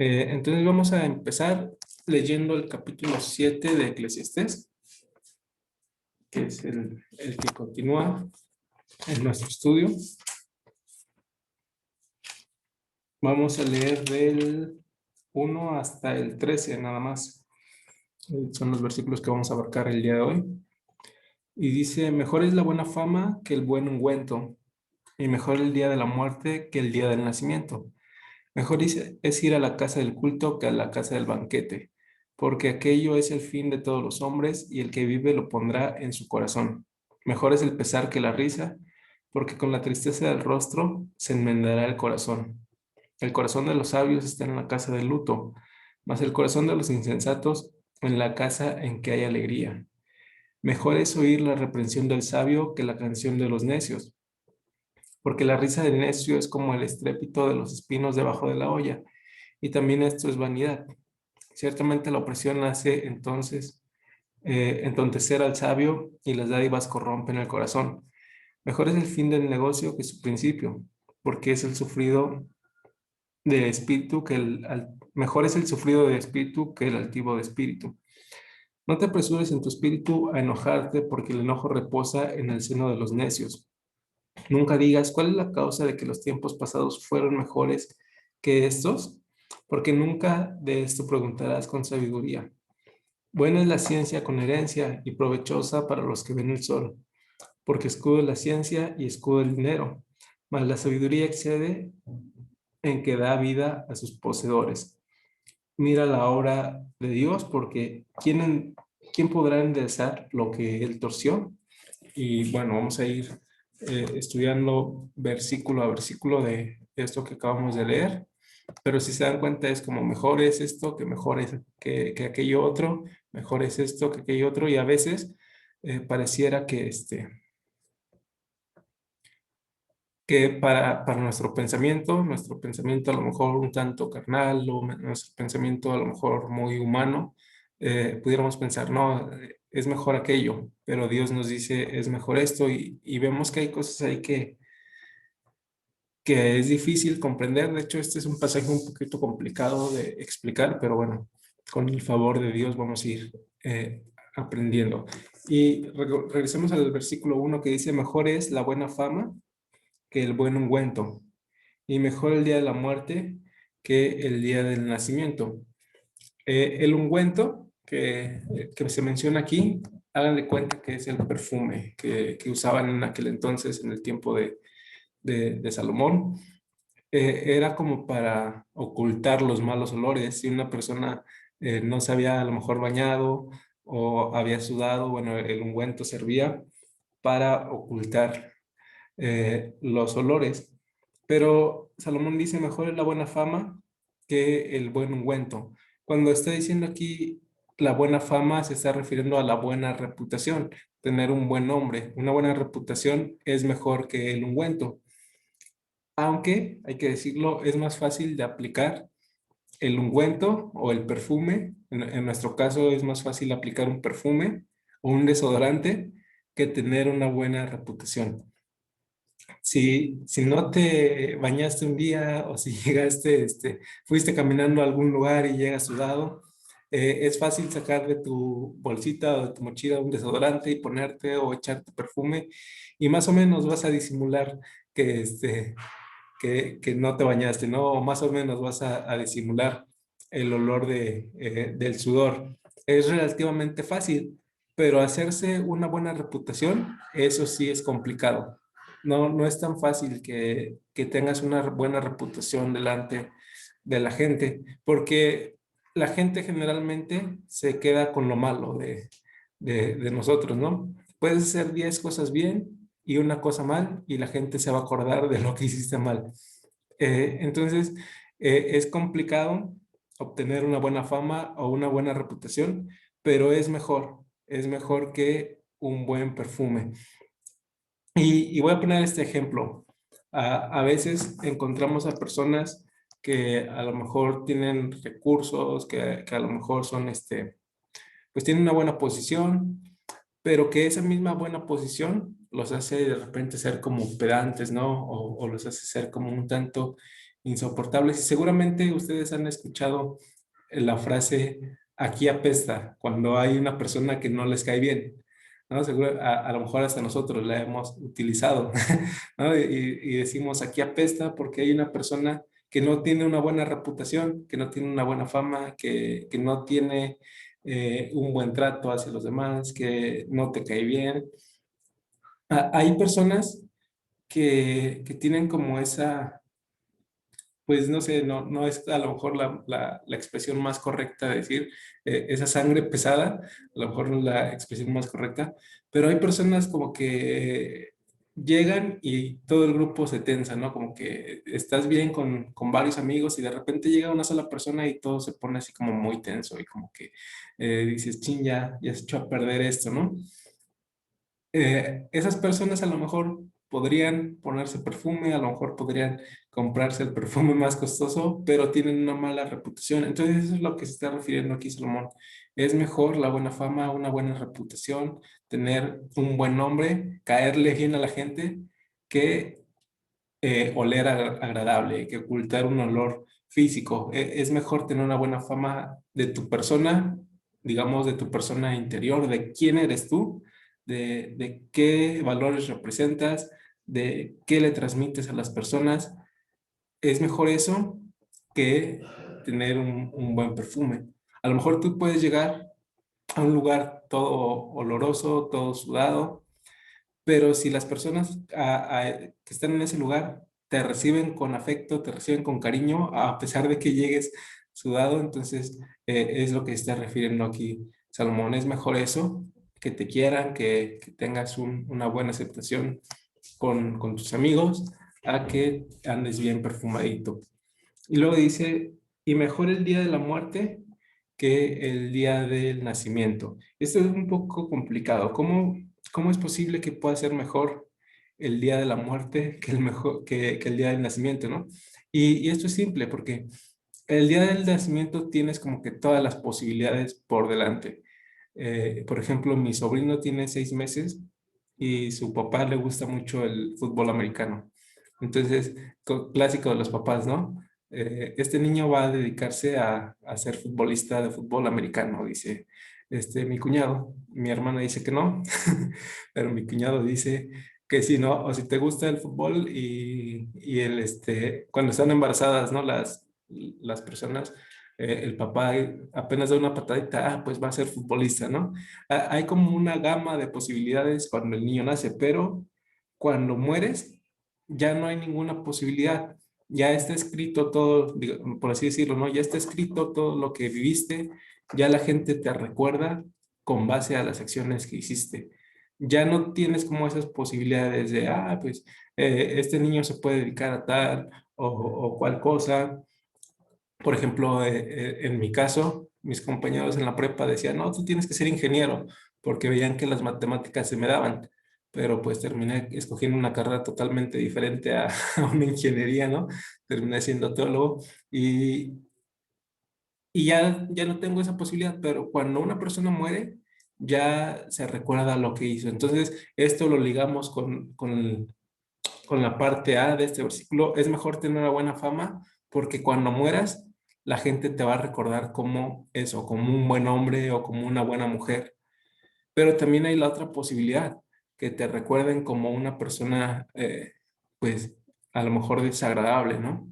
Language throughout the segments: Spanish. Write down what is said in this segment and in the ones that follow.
Entonces vamos a empezar leyendo el capítulo 7 de Eclesiastés, que es el que continúa en nuestro estudio. Vamos a leer del 1 hasta el 13 nada más. Son los versículos que vamos a abarcar el día de hoy. Y dice, mejor es la buena fama que el buen ungüento, y mejor el día de la muerte que el día del nacimiento. Mejor es ir a la casa del culto que a la casa del banquete, porque aquello es el fin de todos los hombres y el que vive lo pondrá en su corazón. Mejor es el pesar que la risa, porque con la tristeza del rostro se enmendará el corazón. El corazón de los sabios está en la casa del luto, mas el corazón de los insensatos en la casa en que hay alegría. Mejor es oír la reprensión del sabio que la canción de los necios, porque la risa del necio es como el estrépito de los espinos debajo de la olla, y también esto es vanidad. Ciertamente la opresión hace entonces entontecer al sabio y las dádivas corrompen el corazón. Mejor es el fin del negocio que su principio, porque es el sufrido de espíritu mejor es el sufrido de espíritu que el altivo de espíritu. No te apresures en tu espíritu a enojarte, porque el enojo reposa en el seno de los necios. Nunca digas, ¿cuál es la causa de que los tiempos pasados fueron mejores que estos? Porque nunca de esto preguntarás con sabiduría. Buena es la ciencia con herencia y provechosa para los que ven el sol, porque escudo es la ciencia y escudo el dinero, mas la sabiduría excede en que da vida a sus poseedores. Mira la obra de Dios, porque ¿quién podrá enderezar lo que él torció? Y bueno, vamos a ir estudiando versículo a versículo de esto que acabamos de leer. Pero si se dan cuenta es como mejor es esto que mejor es que aquello otro, mejor es esto que aquello otro, y a veces pareciera que para nuestro pensamiento a lo mejor un tanto carnal o nuestro pensamiento a lo mejor muy humano, pudiéramos pensar, no, es mejor aquello, pero Dios nos dice es mejor esto, y vemos que hay cosas ahí que es difícil comprender. De hecho, este es un pasaje un poquito complicado de explicar, pero bueno, con el favor de Dios vamos a ir aprendiendo. Y regresemos al versículo 1 que dice, mejor es la buena fama que el buen ungüento, y mejor el día de la muerte que el día del nacimiento. El ungüento que se menciona aquí, hagan de cuenta que es el perfume que usaban en aquel entonces, en el tiempo de Salomón. Era como para ocultar los malos olores. Si una persona no se había a lo mejor bañado o había sudado, bueno, el ungüento servía para ocultar los olores. Pero Salomón dice, mejor es la buena fama que el buen ungüento. Cuando está diciendo aquí la buena fama, se está refiriendo a la buena reputación, tener un buen nombre. Una buena reputación es mejor que el ungüento. Aunque, hay que decirlo, es más fácil de aplicar el ungüento o el perfume. En nuestro caso es más fácil aplicar un perfume o un desodorante que tener una buena reputación. Si no te bañaste un día o si llegaste, fuiste caminando a algún lugar y llegas sudado, es fácil sacar de tu bolsita o de tu mochila un desodorante y ponerte o echarte perfume, y más o menos vas a disimular que, que no te bañaste, ¿no? O más o menos vas a disimular el olor del sudor. Es relativamente fácil, pero hacerse una buena reputación, eso sí es complicado. No es tan fácil que tengas una buena reputación delante de la gente, porque la gente generalmente se queda con lo malo de nosotros, ¿no? Puedes hacer 10 cosas bien y una cosa mal, y la gente se va a acordar de lo que hiciste mal. Entonces, es complicado obtener una buena fama o una buena reputación, pero es mejor que un buen perfume. Y voy a poner este ejemplo. A veces encontramos a personas que a lo mejor tienen recursos, que a lo mejor son, pues tienen una buena posición, pero que esa misma buena posición los hace de repente ser como pedantes, ¿no? O los hace ser como un tanto insoportables. Y seguramente ustedes han escuchado la frase aquí apesta cuando hay una persona que no les cae bien, ¿no? Seguro, a lo mejor hasta nosotros la hemos utilizado, ¿no? Y decimos aquí apesta porque hay una persona que no tiene una buena reputación, que no tiene una buena fama, que no tiene un buen trato hacia los demás, que no te cae bien. Hay personas que tienen como esa, pues no sé, no es a lo mejor la expresión más correcta de decir esa sangre pesada, a lo mejor no es la expresión más correcta, pero hay personas como que llegan y todo el grupo se tensa, ¿no? Como que estás bien con varios amigos y de repente llega una sola persona y todo se pone así como muy tenso y como que dices, chin, ya se echó a perder esto, ¿no? Esas personas a lo mejor podrían ponerse perfume, a lo mejor podrían comprarse el perfume más costoso, pero tienen una mala reputación. Entonces eso es lo que se está refiriendo aquí Salomón. Es mejor la buena fama, una buena reputación, tener un buen nombre, caerle bien a la gente, que oler agradable, que ocultar un olor físico. Es mejor tener una buena fama de tu persona, digamos, de tu persona interior, de quién eres tú, de qué valores representas, de qué le transmites a las personas. Es mejor eso que tener un buen perfume. A lo mejor tú puedes llegar a un lugar todo oloroso, todo sudado, pero si las personas que están en ese lugar te reciben con afecto, te reciben con cariño, a pesar de que llegues sudado, entonces es lo que se está refiriendo aquí Salomón. Es mejor eso, que te quieran, que tengas una buena aceptación con tus amigos, a que andes bien perfumadito. Y luego dice, y mejor el día de la muerte que el día del nacimiento. Esto es un poco complicado. ¿Cómo es posible que pueda ser mejor el día de la muerte que que el día del nacimiento, ¿no? Y esto es simple porque el día del nacimiento tienes como que todas las posibilidades por delante. Por ejemplo, mi sobrino tiene 6 meses y su papá le gusta mucho el fútbol americano. Entonces, clásico de los papás, ¿no? Este niño va a dedicarse a ser futbolista de fútbol americano, dice mi cuñado. Mi hermana dice que no, pero mi cuñado dice que sí, ¿no? O si te gusta el fútbol y cuando están embarazadas, ¿no? Las personas, el papá apenas da una patadita, pues va a ser futbolista, ¿no? Hay como una gama de posibilidades cuando el niño nace, pero cuando mueres, ya no hay ninguna posibilidad. Ya está escrito todo, por así decirlo, ¿no? Ya está escrito todo lo que viviste, ya la gente te recuerda con base a las acciones que hiciste. Ya no tienes como esas posibilidades de, pues este niño se puede dedicar a tal o cual cosa. Por ejemplo, en mi caso, mis compañeros en la prepa decían, no, tú tienes que ser ingeniero, porque veían que las matemáticas se me daban, pero pues terminé escogiendo una carrera totalmente diferente a, a una ingeniería, ¿no? Terminé siendo teólogo y, y ya no tengo esa posibilidad, pero cuando una persona muere, ya se recuerda lo que hizo. Entonces, esto lo ligamos con la parte A de este versículo. Es mejor tener una buena fama porque cuando mueras, la gente te va a recordar como eso, como un buen hombre o como una buena mujer. Pero también hay la otra posibilidad, que te recuerden como una persona, pues, a lo mejor desagradable, ¿no?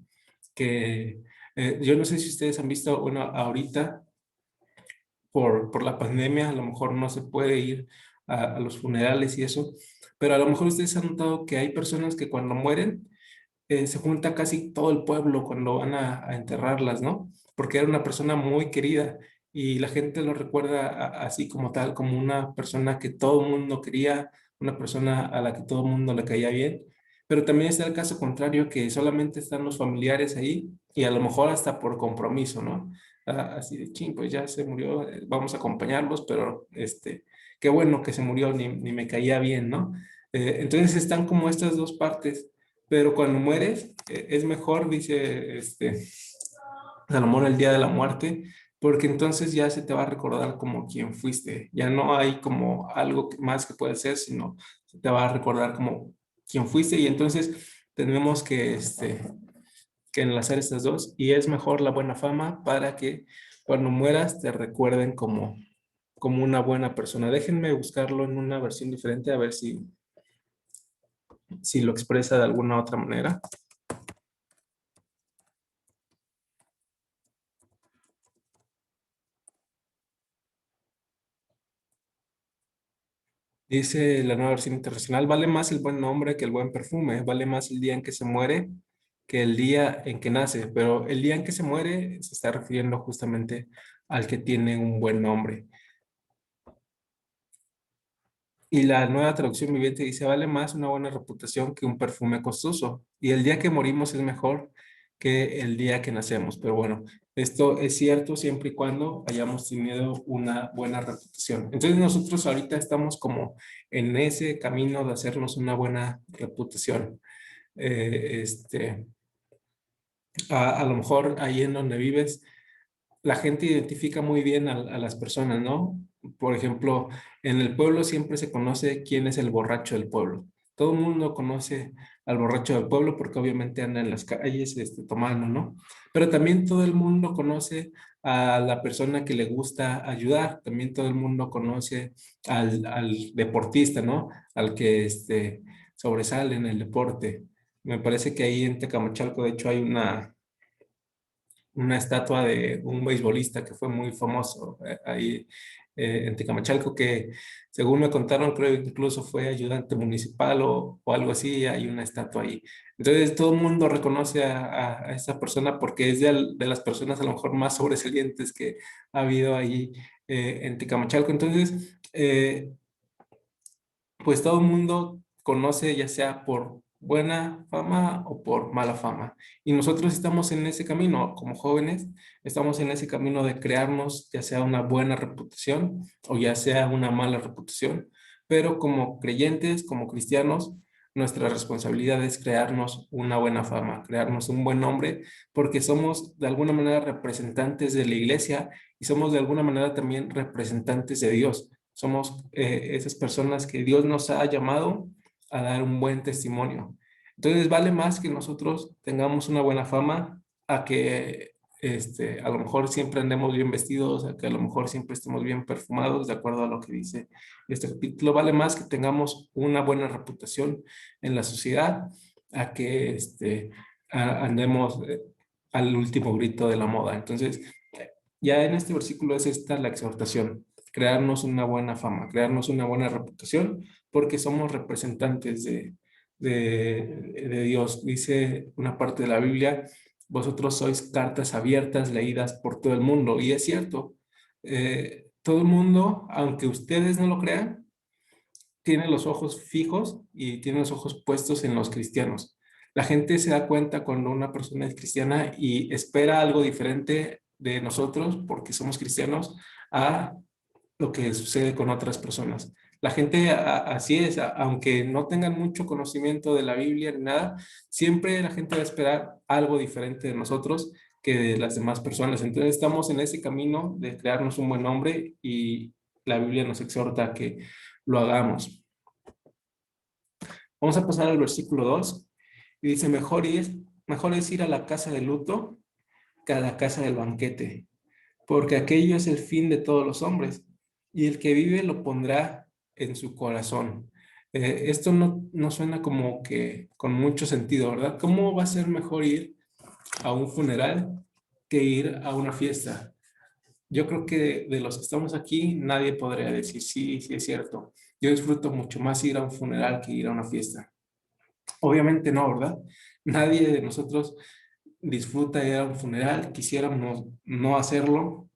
Que yo no sé si ustedes han visto, bueno, ahorita por la pandemia, a lo mejor no se puede ir a los funerales y eso, pero a lo mejor ustedes han notado que hay personas que cuando mueren, se junta casi todo el pueblo cuando van a enterrarlas, ¿no? Porque era una persona muy querida y la gente lo recuerda así como tal, como una persona que todo el mundo quería, una persona a la que todo el mundo le caía bien. Pero también está el caso contrario, que solamente están los familiares ahí y a lo mejor hasta por compromiso, ¿no? Así de, ching, pues ya se murió, vamos a acompañarlos, pero qué bueno que se murió, ni me caía bien, ¿no? Entonces están como estas dos partes, pero cuando mueres, es mejor, dice Salomón, el día de la muerte, porque entonces ya se te va a recordar como quien fuiste. Ya no hay como algo más que puede ser, sino se te va a recordar como quien fuiste y entonces tenemos que que enlazar estas dos, y es mejor la buena fama para que cuando mueras te recuerden como una buena persona. Déjenme buscarlo en una versión diferente a ver si lo expresa de alguna otra manera. Dice la nueva versión internacional: vale más el buen nombre que el buen perfume, vale más el día en que se muere que el día en que nace, pero el día en que se muere se está refiriendo justamente al que tiene un buen nombre. Y la nueva traducción viviente dice: vale más una buena reputación que un perfume costoso. Y el día que morimos es mejor que el día que nacemos. Pero bueno, esto es cierto siempre y cuando hayamos tenido una buena reputación. Entonces nosotros ahorita estamos como en ese camino de hacernos una buena reputación. Eh, este, a lo mejor ahí en donde vives la gente identifica muy bien a las personas, ¿no? Por ejemplo, en el pueblo siempre se conoce quién es el borracho del pueblo. Todo el mundo conoce al borracho del pueblo porque obviamente anda en las calles tomando, ¿no? Pero también todo el mundo conoce a la persona que le gusta ayudar. También todo el mundo conoce al deportista, ¿no? Al que sobresale en el deporte. Me parece que ahí en Tecamachalco, de hecho, hay una estatua de un beisbolista que fue muy famoso ahí en Tecamachalco, que según me contaron, creo incluso fue ayudante municipal o algo así, hay una estatua ahí. Entonces todo el mundo reconoce a esa persona porque es de las personas a lo mejor más sobresalientes que ha habido ahí en Tecamachalco. Entonces, pues todo el mundo conoce, ya sea por buena fama o por mala fama. Y nosotros estamos en ese camino, como jóvenes, estamos en ese camino de crearnos ya sea una buena reputación o ya sea una mala reputación. Pero como creyentes, como cristianos, nuestra responsabilidad es crearnos una buena fama, crearnos un buen nombre, porque somos de alguna manera representantes de la iglesia y somos de alguna manera también representantes de Dios. Somos esas personas que Dios nos ha llamado a dar un buen testimonio. Entonces vale más que nosotros tengamos una buena fama a que a lo mejor siempre andemos bien vestidos, a que a lo mejor siempre estemos bien perfumados, de acuerdo a lo que dice este capítulo. Vale más que tengamos una buena reputación en la sociedad a que andemos al último grito de la moda. Entonces, ya en este versículo es esta la exhortación: crearnos una buena fama, crearnos una buena reputación, porque somos representantes de Dios. Dice una parte de la Biblia: vosotros sois cartas abiertas leídas por todo el mundo. Y es cierto, todo el mundo, aunque ustedes no lo crean, tiene los ojos fijos y tiene los ojos puestos en los cristianos. La gente se da cuenta cuando una persona es cristiana y espera algo diferente de nosotros porque somos cristianos a lo que sucede con otras personas. La gente así es, aunque no tengan mucho conocimiento de la Biblia ni nada, siempre la gente va a esperar algo diferente de nosotros que de las demás personas. Entonces estamos en ese camino de crearnos un buen nombre y la Biblia nos exhorta a que lo hagamos. Vamos a pasar al versículo 2 y dice: mejor es ir a la casa de luto que a la casa del banquete, porque aquello es el fin de todos los hombres, y el que vive lo pondrá en su corazón. Esto no suena como que con mucho sentido, ¿verdad? ¿Cómo va a ser mejor ir a un funeral que ir a una fiesta? Yo creo que de los que estamos aquí, nadie podría decir sí, sí es cierto. Yo disfruto mucho más ir a un funeral que ir a una fiesta. Obviamente no, ¿verdad? Nadie de nosotros disfruta ir a un funeral, quisiéramos no hacerlo.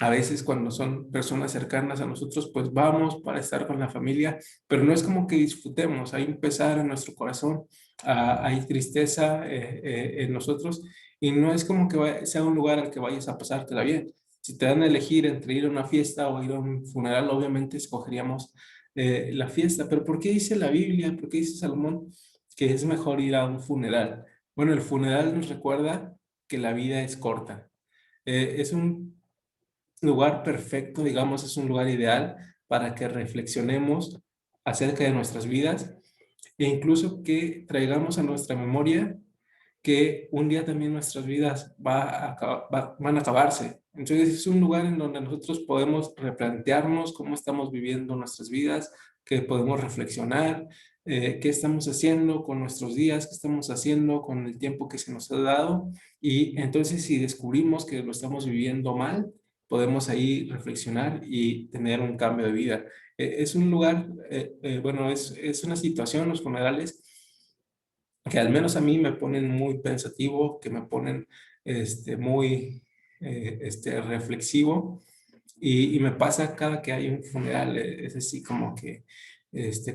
A veces cuando son personas cercanas a nosotros, pues vamos para estar con la familia, pero no es como que disfrutemos. Hay un pesar en nuestro corazón, hay tristeza en nosotros, y no es como que sea un lugar al que vayas a pasártela bien. Si te dan a elegir entre ir a una fiesta o ir a un funeral, obviamente escogeríamos la fiesta. Pero ¿por qué dice la Biblia, por qué dice Salomón que es mejor ir a un funeral? Bueno, el funeral nos recuerda que la vida es corta. Es un lugar perfecto, digamos, es un lugar ideal para que reflexionemos acerca de nuestras vidas e incluso que traigamos a nuestra memoria que un día también nuestras vidas van a acabarse. Entonces es un lugar en donde nosotros podemos replantearnos cómo estamos viviendo nuestras vidas, que podemos reflexionar, qué estamos haciendo con nuestros días, qué estamos haciendo con el tiempo que se nos ha dado. Y entonces si descubrimos que lo estamos viviendo mal, podemos ahí reflexionar y tener un cambio de vida. Es un lugar, bueno, es una situación, los funerales, que al menos a mí me ponen muy pensativo, que me ponen muy reflexivo, y me pasa cada que hay un funeral. Es así como que,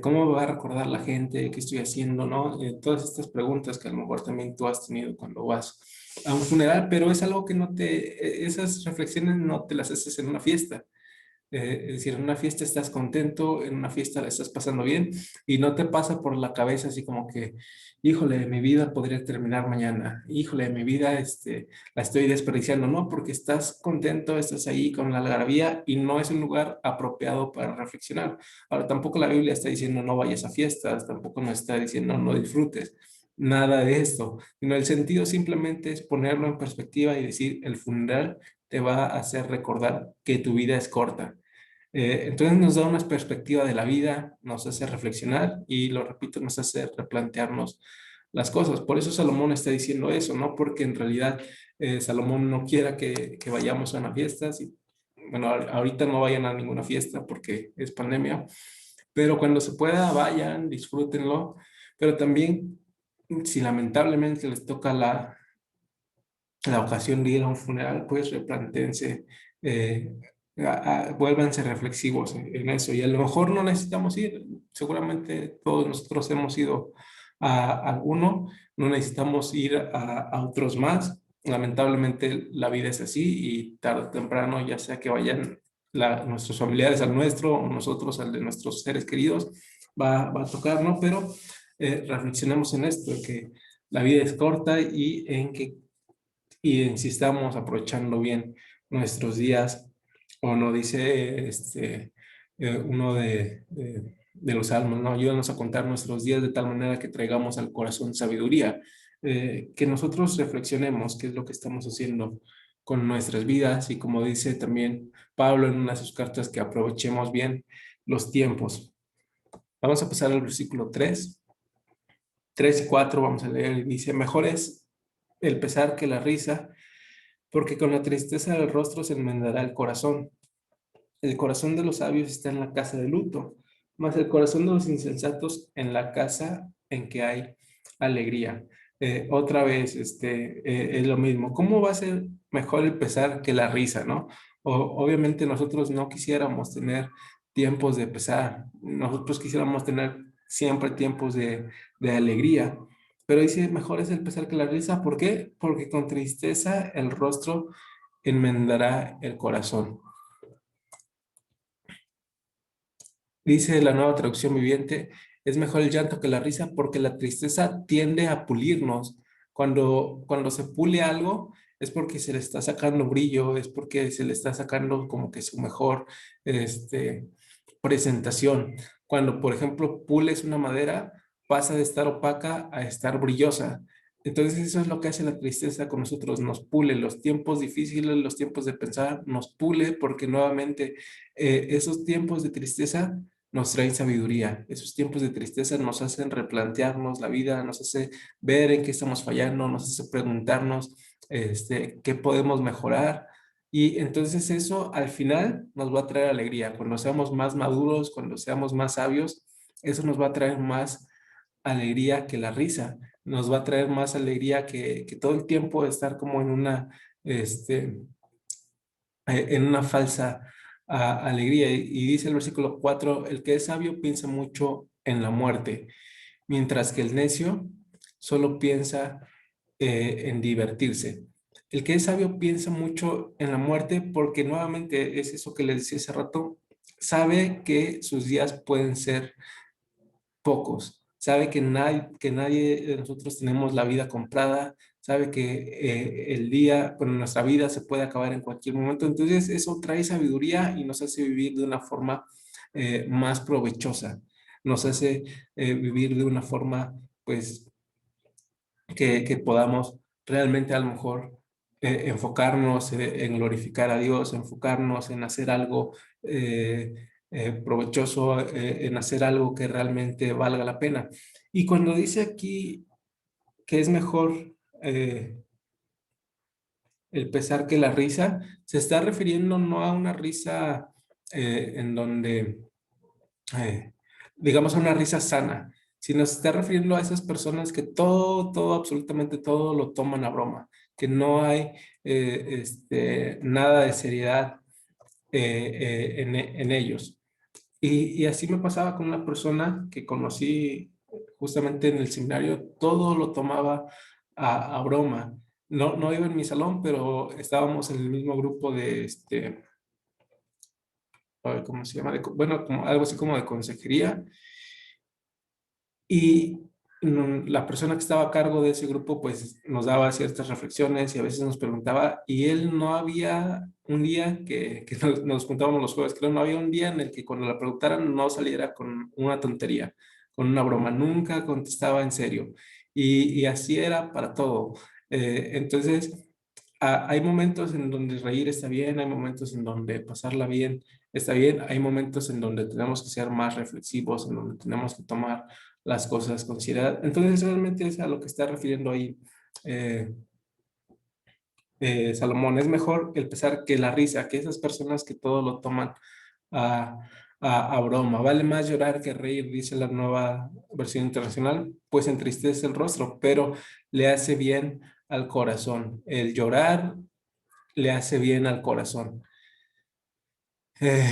¿cómo me va a recordar la gente? ¿Qué estoy haciendo? ¿No? Todas estas preguntas que a lo mejor también tú has tenido cuando vas a un funeral, pero es algo que esas reflexiones no te las haces en una fiesta. Es decir, en una fiesta estás contento, en una fiesta la estás pasando bien y no te pasa por la cabeza así como que, híjole, mi vida podría terminar mañana, híjole, mi vida la estoy desperdiciando, no, porque estás contento, estás ahí con la algarabía y no es un lugar apropiado para reflexionar. Ahora, tampoco la Biblia está diciendo no vayas a fiestas, tampoco nos está diciendo no disfrutes, nada de esto, sino el sentido simplemente es ponerlo en perspectiva y decir, el funeral te va a hacer recordar que tu vida es corta. Entonces nos da una perspectiva de la vida, nos hace reflexionar y, lo repito, nos hace replantearnos las cosas. Por eso Salomón está diciendo eso, no porque en realidad Salomón no quiera que vayamos a una fiesta. Bueno, ahorita no vayan a ninguna fiesta porque es pandemia, pero cuando se pueda, vayan, disfrútenlo. Pero también, si lamentablemente les toca la ocasión de ir a un funeral, pues replantéense, eh, vuélvanse reflexivos en eso. Y a lo mejor no necesitamos ir, seguramente todos nosotros hemos ido a alguno, no necesitamos ir a otros más. Lamentablemente la vida es así y tarde o temprano, ya sea que vayan nuestros familiares al nuestro o nosotros al de nuestros seres queridos, va a tocar, ¿no? Pero reflexionemos en esto, que la vida es corta y si estamos aprovechando bien nuestros días, o no dice uno de los salmos, ¿no? Ayúdanos a contar nuestros días de tal manera que traigamos al corazón sabiduría. Que nosotros reflexionemos qué es lo que estamos haciendo con nuestras vidas, y como dice también Pablo en una de sus cartas, que aprovechemos bien los tiempos. Vamos a pasar al versículo 3 y 4 vamos a leer, y dice: mejor es el pesar que la risa, porque con la tristeza del rostro se enmendará el corazón. El corazón de los sabios está en la casa de luto, mas el corazón de los insensatos en la casa en que hay alegría. Otra vez, es lo mismo. ¿Cómo va a ser mejor el pesar que la risa, no? Obviamente nosotros no quisiéramos tener tiempos de pesar, nosotros quisiéramos tener siempre tiempos de alegría, pero dice, mejor es el pesar que la risa. ¿Por qué? Porque con tristeza el rostro enmendará el corazón. Dice la Nueva Traducción Viviente: es mejor el llanto que la risa, porque la tristeza tiende a pulirnos. Cuando se pule algo, es porque se le está sacando brillo, es porque se le está sacando como que su mejor este, presentación. Cuando, por ejemplo, pules una madera, pasa de estar opaca a estar brillosa. Entonces eso es lo que hace la tristeza con nosotros, nos pule los tiempos difíciles, los tiempos de pensar, nos pule, porque nuevamente esos tiempos de tristeza nos traen sabiduría. Esos tiempos de tristeza nos hacen replantearnos la vida, nos hace ver en qué estamos fallando, nos hace preguntarnos qué podemos mejorar. Y entonces eso al final nos va a traer alegría. Cuando seamos más maduros, cuando seamos más sabios, eso nos va a traer más alegría que la risa. Nos va a traer más alegría que todo el tiempo estar como en una falsa alegría. Y dice el versículo 4: el que es sabio piensa mucho en la muerte, mientras que el necio solo piensa en divertirse. El que es sabio piensa mucho en la muerte, porque nuevamente es eso que le decía hace rato, sabe que sus días pueden ser pocos, sabe que nadie de nosotros tenemos la vida comprada, sabe que el día, bueno, nuestra vida se puede acabar en cualquier momento. Entonces eso trae sabiduría y nos hace vivir de una forma más provechosa, nos hace vivir de una forma, pues, que podamos realmente a lo mejor enfocarnos en glorificar a Dios, enfocarnos en hacer algo provechoso, en hacer algo que realmente valga la pena. Y cuando dice aquí que es mejor el pesar que la risa, se está refiriendo no a una risa en donde eh, digamos, a una risa sana, sino se está refiriendo a esas personas que todo, absolutamente todo lo toman a broma, que no hay nada de seriedad en ellos. Y así me pasaba con una persona que conocí justamente en el seminario, todo lo tomaba a broma. No iba en mi salón, pero estábamos en el mismo grupo de, ¿cómo se llama? Bueno, como, algo así como de consejería. Y la persona que estaba a cargo de ese grupo pues nos daba ciertas reflexiones y a veces nos preguntaba, y él no había un día que nos juntábamos los jueves, creo, no había un día en el que cuando la preguntaran no saliera con una tontería, con una broma, nunca contestaba en serio. Y así era para todo. Entonces, hay momentos en donde reír está bien, hay momentos en donde pasarla bien está bien, hay momentos en donde tenemos que ser más reflexivos, en donde tenemos que tomar las cosas con seriedad. Entonces, realmente es a lo que está refiriendo ahí eh, Salomón. Es mejor el pesar que la risa, que esas personas que todo lo toman a, a broma. Vale más llorar que reír, dice la nueva versión internacional, pues entristece el rostro, pero le hace bien al corazón. El llorar le hace bien al corazón. Eh,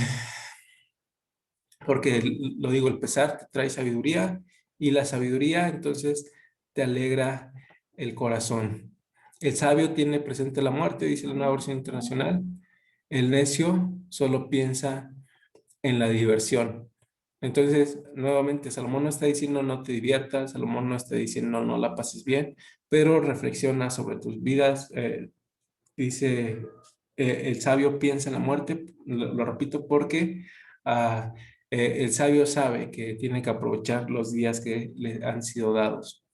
porque lo digo, el pesar te trae sabiduría y la sabiduría entonces te alegra el corazón. El sabio tiene presente la muerte, dice la nueva versión internacional. El necio solo piensa en la diversión. Entonces, nuevamente, Salomón no está diciendo no te diviertas, Salomón no está diciendo no la pases bien, pero reflexiona sobre tus vidas. Dice, el sabio piensa en la muerte, lo repito porque ah, el sabio sabe que tiene que aprovechar los días que le han sido dados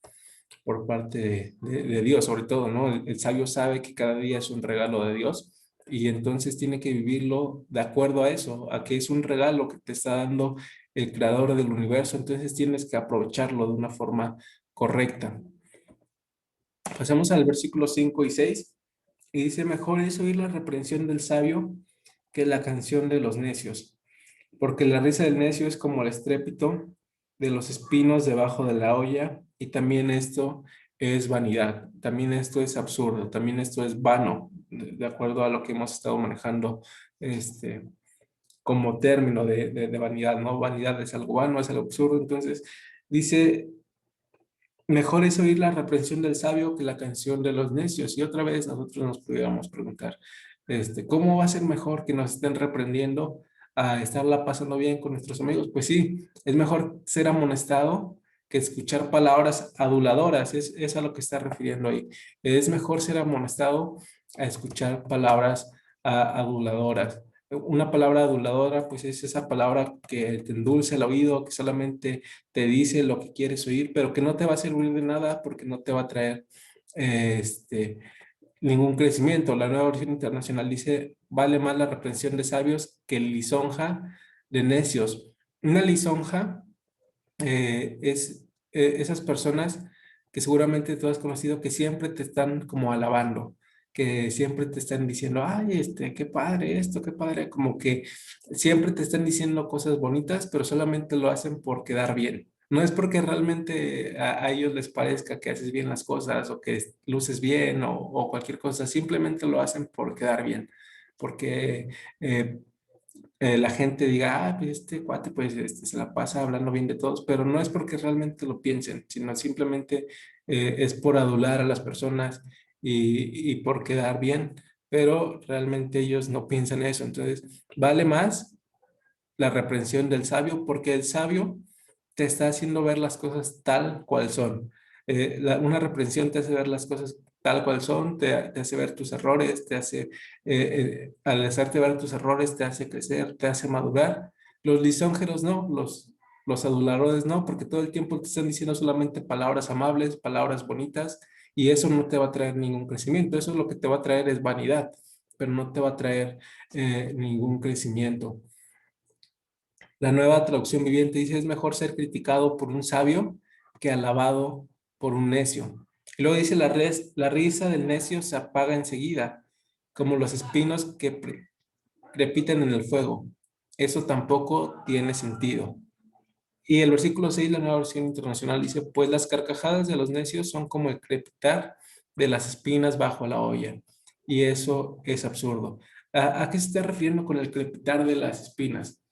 por parte de Dios, sobre todo, ¿no? El sabio sabe que cada día es un regalo de Dios y entonces tiene que vivirlo de acuerdo a eso, a que es un regalo que te está dando el creador del universo, entonces tienes que aprovecharlo de una forma correcta. Pasemos al versículo 5 y 6 y dice, mejor es oír la reprensión del sabio que la canción de los necios, porque la risa del necio es como el estrépito de los espinos debajo de la olla, y también esto es vanidad, también esto es absurdo, también esto es vano, de acuerdo a lo que hemos estado manejando como término de vanidad, ¿no? Vanidad es algo vano, es algo absurdo, entonces dice, mejor es oír la reprensión del sabio que la canción de los necios. Y otra vez nosotros nos pudiéramos preguntar, ¿cómo va a ser mejor que nos estén reprendiendo a estarla pasando bien con nuestros amigos? Pues sí, es mejor ser amonestado que escuchar palabras aduladoras. Es a lo que está refiriendo ahí. Es mejor ser amonestado a escuchar palabras aduladoras. Una palabra aduladora, pues es esa palabra que te endulce el oído, que solamente te dice lo que quieres oír, pero que no te va a servir de nada porque no te va a traer ningún crecimiento. La nueva versión internacional dice, vale más la reprensión de sabios que lisonja de necios. Una lisonja es esas personas que seguramente tú has conocido que siempre te están como alabando, que siempre te están diciendo, ay, qué padre esto, qué padre, como que siempre te están diciendo cosas bonitas, pero solamente lo hacen por quedar bien. No es porque realmente a ellos les parezca que haces bien las cosas o que luces bien o cualquier cosa, simplemente lo hacen por quedar bien, porque eh, la gente diga, ah, pues este cuate pues se la pasa hablando bien de todos, pero no es porque realmente lo piensen, sino simplemente es por adular a las personas y por quedar bien, pero realmente ellos no piensan eso. Entonces, vale más la reprensión del sabio porque el sabio te está haciendo ver las cosas tal cual son. Una reprensión te hace ver las cosas tal cual son, te hace ver tus errores, al hacerte ver tus errores, te hace crecer, te hace madurar. Los lisonjeros no, Los aduladores no, porque todo el tiempo te están diciendo solamente palabras amables, palabras bonitas, y eso no te va a traer ningún crecimiento. Eso lo que te va a traer es vanidad, pero no te va a traer ningún crecimiento. La nueva traducción viviente dice, es mejor ser criticado por un sabio que alabado por un necio. Y luego dice, la risa del necio se apaga enseguida, como los espinos que crepiten en el fuego. Eso tampoco tiene sentido. Y el versículo 6, la nueva versión internacional, dice, pues las carcajadas de los necios son como el crepitar de las espinas bajo la olla. Y eso es absurdo. ¿A qué se está refiriendo con el crepitar de las espinas?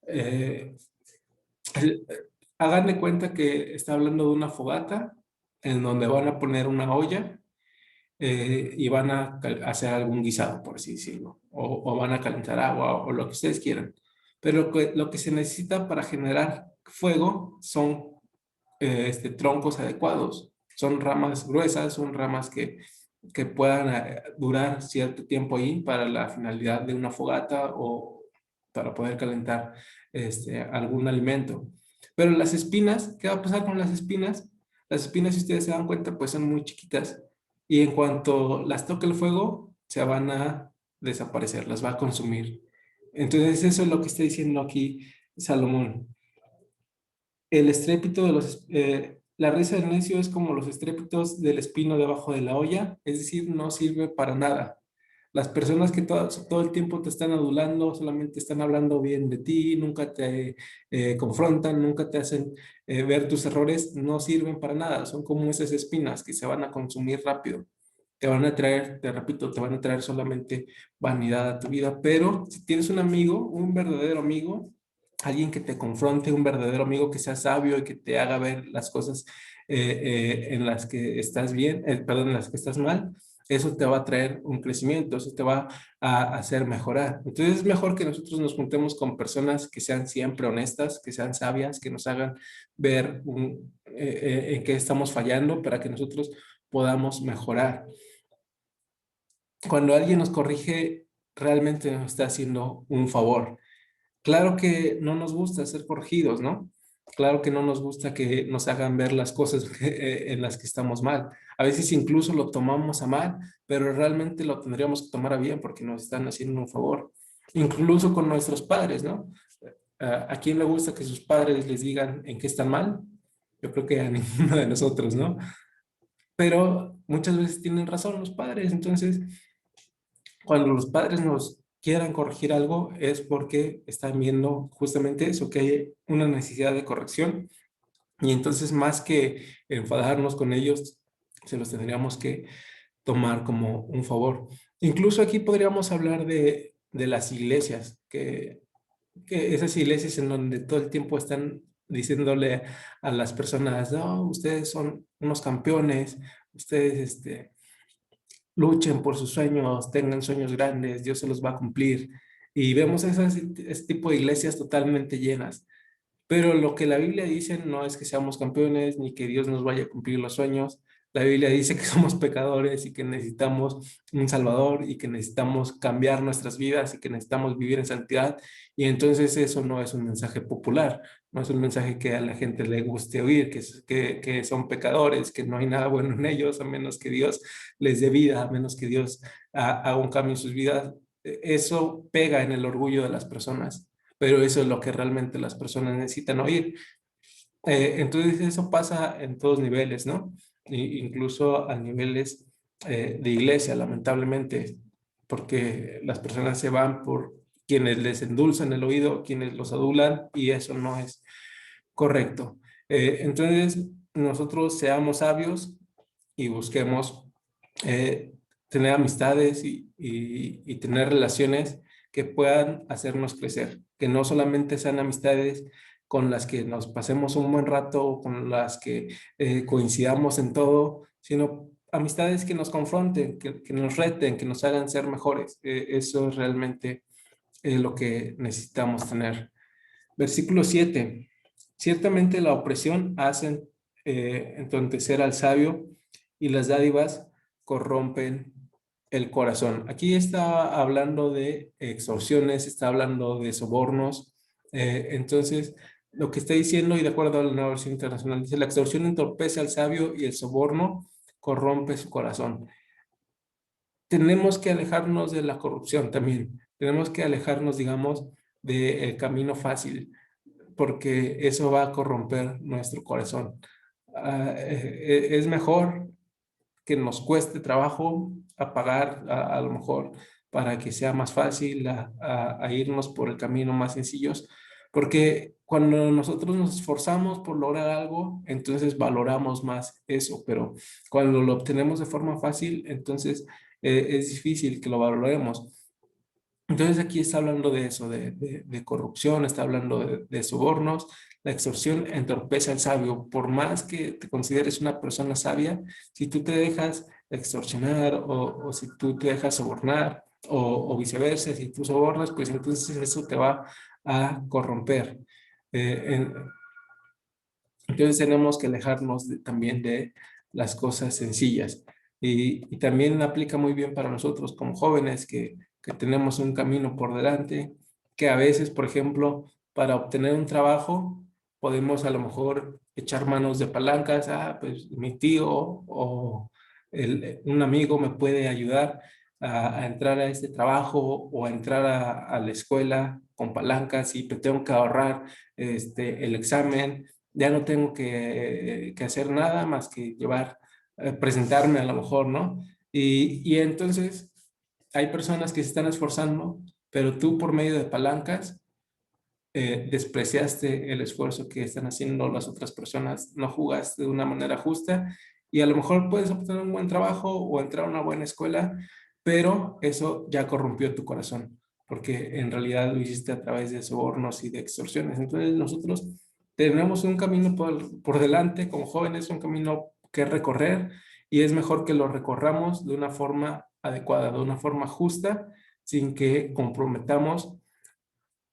Eh, Hagan de cuenta que está hablando de una fogata en donde van a poner una olla y van a hacer algún guisado, por así decirlo, o van a calentar agua o lo que ustedes quieran. Pero lo que se necesita para generar fuego son troncos adecuados, son ramas gruesas, son ramas que puedan durar cierto tiempo ahí para la finalidad de una fogata o para poder calentar algún alimento. Pero las espinas, ¿qué va a pasar con las espinas? Las espinas, si ustedes se dan cuenta, pues son muy chiquitas y en cuanto las toque el fuego, se van a desaparecer, las va a consumir. Entonces, eso es lo que está diciendo aquí Salomón. El estrépito de la risa del necio es como los estrépitos del espino debajo de la olla, es decir, no sirve para nada. Las personas que todo el tiempo te están adulando, solamente están hablando bien de ti, nunca te confrontan, nunca te hacen ver tus errores, no sirven para nada. Son como esas espinas que se van a consumir rápido. Te van a traer, te repito, te van a traer solamente vanidad a tu vida. Pero si tienes un amigo, un verdadero amigo, alguien que te confronte, un verdadero amigo que sea sabio y que te haga ver las cosas en las que estás bien, perdón, en las que estás mal, eso te va a traer un crecimiento, eso te va a hacer mejorar. Entonces es mejor que nosotros nos juntemos con personas que sean siempre honestas, que sean sabias, que nos hagan ver en qué estamos fallando para que nosotros podamos mejorar. Cuando alguien nos corrige, realmente nos está haciendo un favor. Claro que no nos gusta ser corregidos, ¿no? Claro que no nos gusta que nos hagan ver las cosas en las que estamos mal. A veces incluso lo tomamos a mal, pero realmente lo tendríamos que tomar a bien porque nos están haciendo un favor. Incluso con nuestros padres, ¿no? ¿A quién le gusta que sus padres les digan en qué están mal? Yo creo que a ninguno de nosotros, ¿no? Pero muchas veces tienen razón los padres, entonces cuando los padres nos quieran corregir algo es porque están viendo justamente eso, que hay una necesidad de corrección y entonces más que enfadarnos con ellos, se los tendríamos que tomar como un favor. Incluso aquí podríamos hablar de las iglesias, que esas iglesias en donde todo el tiempo están diciéndole a las personas, no, ustedes son unos campeones, ustedes, luchen por sus sueños, tengan sueños grandes, Dios se los va a cumplir. Y vemos ese tipo de iglesias totalmente llenas. Pero lo que la Biblia dice no es que seamos campeones ni que Dios nos vaya a cumplir los sueños. La Biblia dice que somos pecadores y que necesitamos un Salvador y que necesitamos cambiar nuestras vidas y que necesitamos vivir en santidad. Y entonces eso no es un mensaje popular, no es un mensaje que a la gente le guste oír, que son pecadores, que no hay nada bueno en ellos, a menos que Dios les dé vida, a menos que Dios haga un cambio en sus vidas. Eso pega en el orgullo de las personas, pero eso es lo que realmente las personas necesitan oír. Entonces eso pasa en todos niveles, ¿no? Incluso a niveles de iglesia, lamentablemente, porque las personas se van por quienes les endulzan el oído, quienes los adulan, y eso no es correcto. Entonces, nosotros seamos sabios y busquemos eh, tener amistades y tener relaciones que puedan hacernos crecer, que no solamente sean amistades con las que nos pasemos un buen rato o con las que coincidamos en todo, sino amistades que nos confronten, que nos reten, que nos hagan ser mejores. Eso es realmente lo que necesitamos tener. Versículo 7. Ciertamente la opresión hace entontecer al sabio y las dádivas corrompen el corazón. Aquí está hablando de extorsiones, está hablando de sobornos. Entonces, lo que está diciendo, y de acuerdo a la nueva versión internacional, dice: la extorsión entorpece al sabio y el soborno corrompe su corazón. Tenemos que alejarnos de la corrupción también. Tenemos que alejarnos, digamos, del camino fácil, porque eso va a corromper nuestro corazón. Es mejor que nos cueste trabajo a pagar, a lo mejor, para que sea más fácil a irnos por el camino más sencillos, porque cuando nosotros nos esforzamos por lograr algo, entonces valoramos más eso, pero cuando lo obtenemos de forma fácil, entonces es difícil que lo valoremos. Entonces aquí está hablando de eso, de corrupción, está hablando de sobornos. La extorsión entorpece al sabio. Por más que te consideres una persona sabia, si tú te dejas extorsionar o si tú te dejas sobornar o viceversa, si tú sobornas, pues entonces eso te va a corromper. Eh, en- entonces tenemos que alejarnos también de las cosas sencillas. Y también aplica muy bien para nosotros como jóvenes que tenemos un camino por delante, que a veces, por ejemplo, para obtener un trabajo, podemos a lo mejor echar manos de palancas. Pues mi tío o un amigo me puede ayudar a entrar a este trabajo o a entrar a la escuela con palancas y tengo que ahorrar el examen. Ya no tengo que hacer nada más que llevar, presentarme a lo mejor, ¿no? Y entonces hay personas que se están esforzando, pero tú por medio de palancas despreciaste el esfuerzo que están haciendo las otras personas, no jugaste de una manera justa y a lo mejor puedes obtener un buen trabajo o entrar a una buena escuela, pero eso ya corrompió tu corazón, porque en realidad lo hiciste a través de sobornos y de extorsiones. Entonces nosotros tenemos un camino por delante como jóvenes, un camino que recorrer, y es mejor que lo recorramos de una forma adecuada, de una forma justa, sin que comprometamos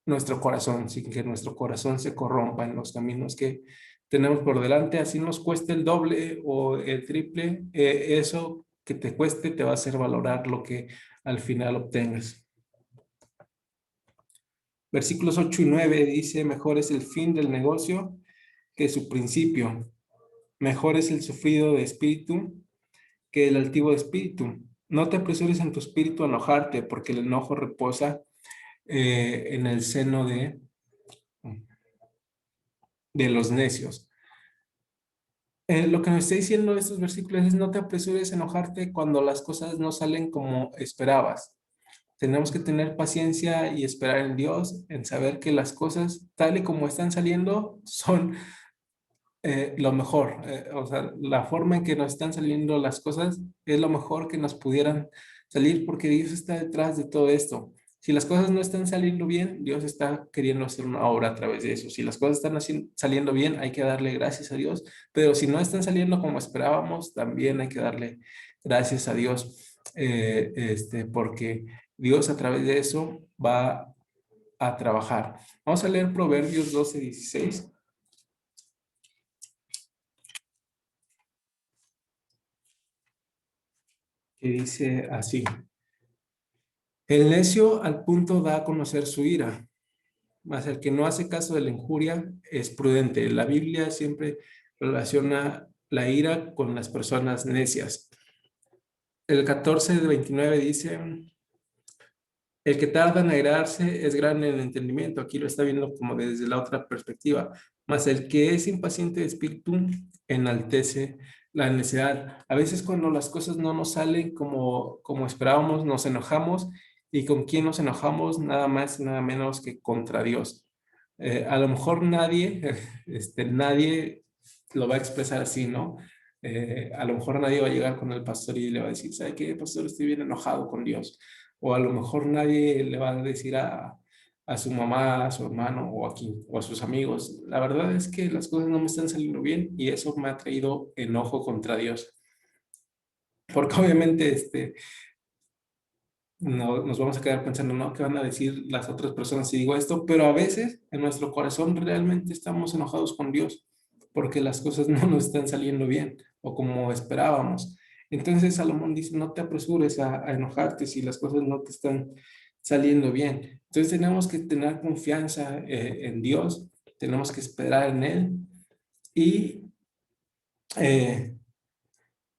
nuestro corazón, sin que nuestro corazón se corrompa en los caminos que tenemos por delante. Así nos cueste el doble o el triple, eso que te cueste te va a hacer valorar lo que al final obtengas. Versículos 8 y 9 dice: mejor es el fin del negocio que su principio, mejor es el sufrido de espíritu que el altivo de espíritu. No te apresures en tu espíritu a enojarte, porque el enojo reposa en el seno de los necios. Lo que nos está diciendo estos versículos es: no te apresures a enojarte cuando las cosas no salen como esperabas. Tenemos que tener paciencia y esperar en Dios, en saber que las cosas tal y como están saliendo son lo mejor. O sea, la forma en que nos están saliendo las cosas es lo mejor que nos pudieran salir, porque Dios está detrás de todo esto. Si las cosas no están saliendo bien, Dios está queriendo hacer una obra a través de eso. Si las cosas están saliendo bien, hay que darle gracias a Dios, pero si no están saliendo como esperábamos, también hay que darle gracias a Dios, porque Dios a través de eso va a trabajar. Vamos a leer Proverbios 12:16, que dice así: el necio al punto da a conocer su ira, mas el que no hace caso de la injuria es prudente. La Biblia siempre relaciona la ira con las personas necias. El 14:29 dice: el que tarda en airarse es grande en entendimiento. Aquí lo está viendo como desde la otra perspectiva. Mas el que es impaciente de espíritu enaltece la necedad. A veces cuando las cosas no nos salen como esperábamos, nos enojamos. ¿Y con quién nos enojamos? Nada más y nada menos que contra Dios. A lo mejor nadie, nadie lo va a expresar así, ¿no? A lo mejor nadie va a llegar con el pastor y le va a decir: ¿sabe qué, pastor? Estoy bien enojado con Dios. O a lo mejor nadie le va a decir a su mamá, a su hermano o a sus amigos: la verdad es que las cosas no me están saliendo bien y eso me ha traído enojo contra Dios. Porque obviamente no, nos vamos a quedar pensando, ¿no? ¿Qué van a decir las otras personas si digo esto? Pero a veces en nuestro corazón realmente estamos enojados con Dios porque las cosas no nos están saliendo bien o como esperábamos. Entonces Salomón dice: no te apresures a enojarte si las cosas no te están saliendo bien. Entonces tenemos que tener confianza en Dios, tenemos que esperar en Él y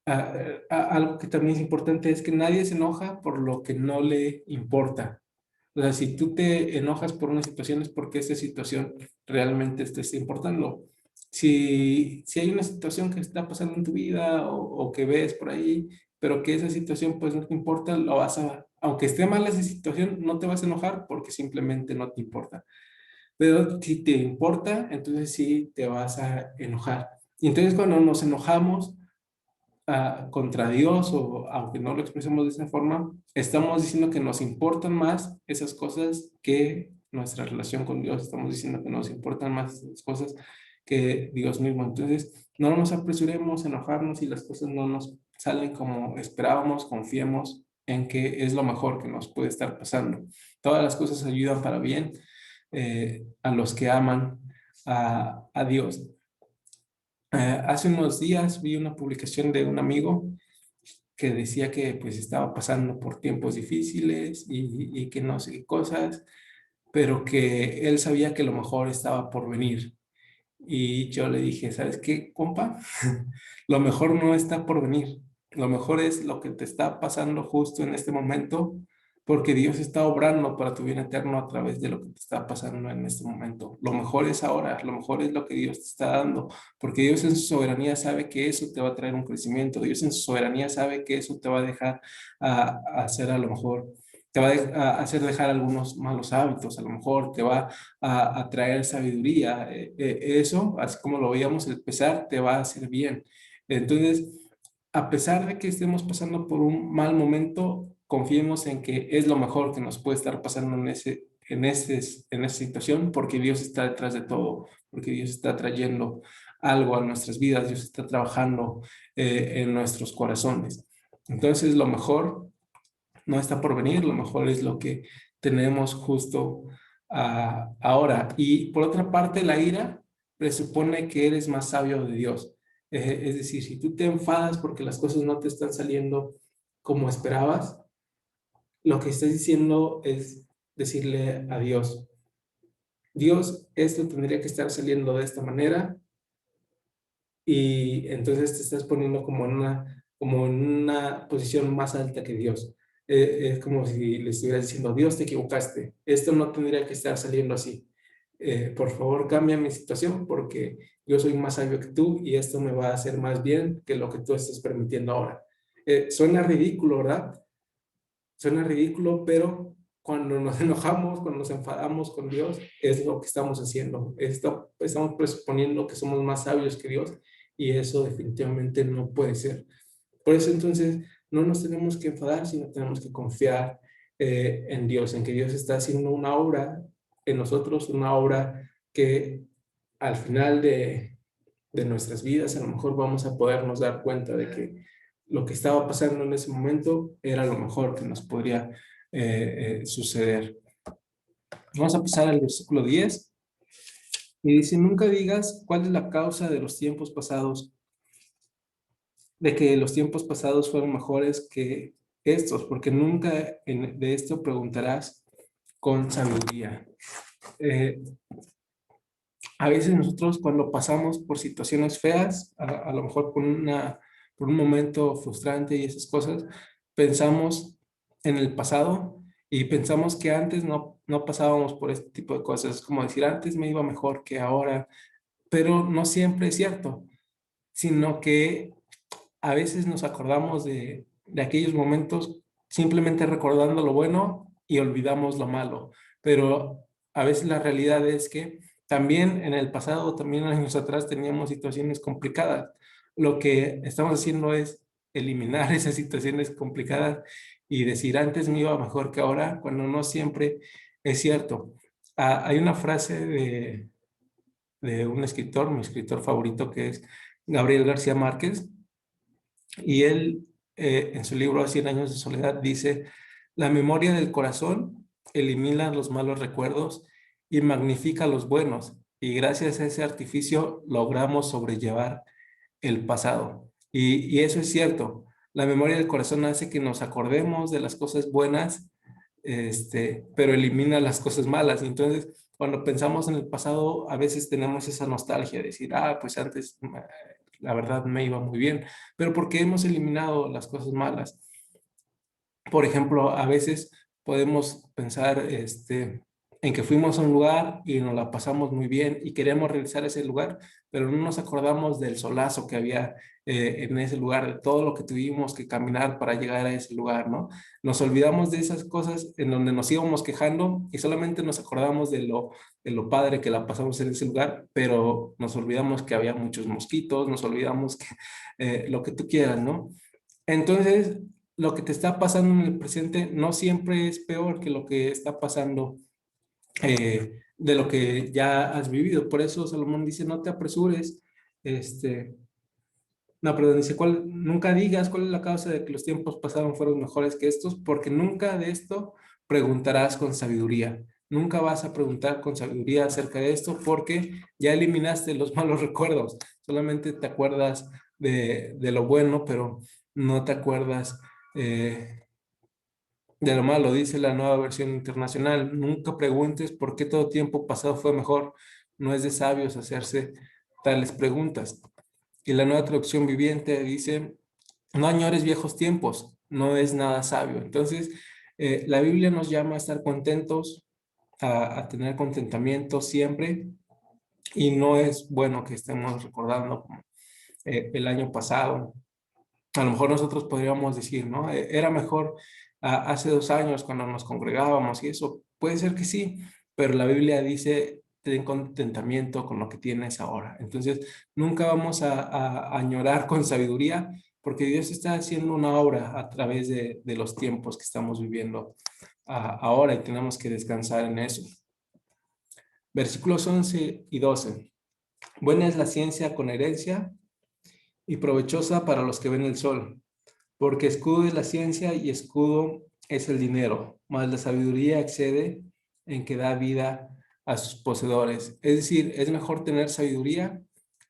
algo que también es importante es que nadie se enoja por lo que no le importa. O sea, si tú te enojas por una situación es porque esa situación realmente te está importando. Si hay una situación que está pasando en tu vida o que ves por ahí, pero que esa situación pues no te importa, lo vas aunque esté mal esa situación, no te vas a enojar porque simplemente no te importa. Pero si te importa, entonces sí te vas a enojar. Y entonces cuando nos enojamos, contra Dios, o aunque no lo expresemos de esa forma, estamos diciendo que nos importan más esas cosas que nuestra relación con Dios. Estamos diciendo que nos importan más esas cosas que Dios mismo. Entonces, no nos apresuremos a enojarnos si las cosas no nos salen como esperábamos. Confiemos en que es lo mejor que nos puede estar pasando. Todas las cosas ayudan para bien a los que aman a Dios. Hace unos días vi una publicación de un amigo que decía que pues estaba pasando por tiempos difíciles y que no sé qué cosas, pero que él sabía que lo mejor estaba por venir. Y yo le dije, ¿sabes qué, compa? Lo mejor no está por venir. Lo mejor es lo que te está pasando justo en este momento, porque Dios está obrando para tu bien eterno a través de lo que te está pasando en este momento. Lo mejor es ahora, lo mejor es lo que Dios te está dando, porque Dios en su soberanía sabe que eso te va a traer un crecimiento. Dios en su soberanía sabe que eso te va a dejar a hacer a lo mejor te va a hacer dejar algunos malos hábitos, a lo mejor te va a traer sabiduría. Eso, así como lo veíamos, el pesar te va a hacer bien. Entonces, a pesar de que estemos pasando por un mal momento, confiemos en que es lo mejor que nos puede estar pasando en esa situación, porque Dios está detrás de todo, porque Dios está trayendo algo a nuestras vidas, Dios está trabajando en nuestros corazones. Entonces, lo mejor no está por venir, lo mejor es lo que tenemos justo ahora. Y por otra parte, la ira presupone que eres más sabio de Dios. Es decir, si tú te enfadas porque las cosas no te están saliendo como esperabas, lo que estás diciendo es decirle a Dios, Dios, esto tendría que estar saliendo de esta manera, y entonces te estás poniendo como en una posición más alta que Dios. Es como si le estuvieras diciendo, Dios, te equivocaste, esto no tendría que estar saliendo así. Por favor, cambia mi situación porque yo soy más sabio que tú y esto me va a hacer más bien que lo que tú estás permitiendo ahora. Suena ridículo, ¿verdad? Suena ridículo, pero cuando nos enojamos, cuando nos enfadamos con Dios, es lo que estamos haciendo. Estamos presuponiendo que somos más sabios que Dios y eso definitivamente no puede ser. Por eso entonces no nos tenemos que enfadar, sino tenemos que confiar en Dios, en que Dios está haciendo una obra en nosotros, una obra que al final de nuestras vidas a lo mejor vamos a podernos dar cuenta de que lo que estaba pasando en ese momento era lo mejor que nos podría suceder. Vamos a pasar al versículo 10 y dice, nunca digas cuál es la causa de los tiempos pasados, de que los tiempos pasados fueron mejores que estos, porque nunca de esto preguntarás con sabiduría. Eh, a veces nosotros cuando pasamos por situaciones feas, a lo mejor por un momento frustrante y esas cosas, pensamos en el pasado y pensamos que antes no pasábamos por este tipo de cosas. Es como decir, antes me iba mejor que ahora, pero no siempre es cierto, sino que a veces nos acordamos de aquellos momentos simplemente recordando lo bueno y olvidamos lo malo. Pero a veces la realidad es que también en el pasado, también años atrás, teníamos situaciones complicadas. Lo que estamos haciendo es eliminar esas situaciones complicadas y decir antes me iba mejor que ahora, cuando no siempre es cierto. Hay una frase de un escritor, mi escritor favorito, que es Gabriel García Márquez, y él, en su libro Cien años de soledad, dice, la memoria del corazón elimina los malos recuerdos y magnifica los buenos, y gracias a ese artificio logramos sobrellevar el pasado. Y eso es cierto, la memoria del corazón hace que nos acordemos de las cosas buenas, pero elimina las cosas malas. Entonces, cuando pensamos en el pasado, a veces tenemos esa nostalgia de decir, ah, pues antes la verdad me iba muy bien, pero porque hemos eliminado las cosas malas. Por ejemplo, a veces podemos pensar en que fuimos a un lugar y nos la pasamos muy bien y queremos regresar a ese lugar, pero no nos acordamos del solazo que había en ese lugar, de todo lo que tuvimos que caminar para llegar a ese lugar, ¿no? Nos olvidamos de esas cosas en donde nos íbamos quejando y solamente nos acordamos de lo padre que la pasamos en ese lugar, pero nos olvidamos que había muchos mosquitos, nos olvidamos que lo que tú quieras, ¿no? Entonces, lo que te está pasando en el presente no siempre es peor que lo que está pasando de lo que ya has vivido. Por eso Salomón dice, no te apresures, este, no, perdón, dice, nunca digas cuál es la causa de que los tiempos pasados fueron mejores que estos, porque nunca de esto preguntarás con sabiduría. Nunca vas a preguntar con sabiduría acerca de esto porque ya eliminaste los malos recuerdos. Solamente te acuerdas de lo bueno, pero no te acuerdas eh, de lo malo. Dice la nueva versión internacional. Nunca preguntes por qué todo tiempo pasado fue mejor. No es de sabios hacerse tales preguntas. Y la nueva traducción viviente dice, no añores viejos tiempos, no es nada sabio. Entonces, la Biblia nos llama a estar contentos, a tener contentamiento siempre, y no es bueno que estemos recordando el año pasado. A lo mejor nosotros podríamos decir, ¿no? Era mejor hace 2 años cuando nos congregábamos y eso, puede ser que sí, pero la Biblia dice, ten contentamiento con lo que tienes ahora. Entonces, nunca vamos a añorar con sabiduría, porque Dios está haciendo una obra a través de los tiempos que estamos viviendo ahora y tenemos que descansar en eso. Versículos 11 y 12. Buena es la ciencia con herencia y provechosa para los que ven el sol, porque escudo es la ciencia y escudo es el dinero, mas la sabiduría excede en que da vida a sus poseedores. Es decir, es mejor tener sabiduría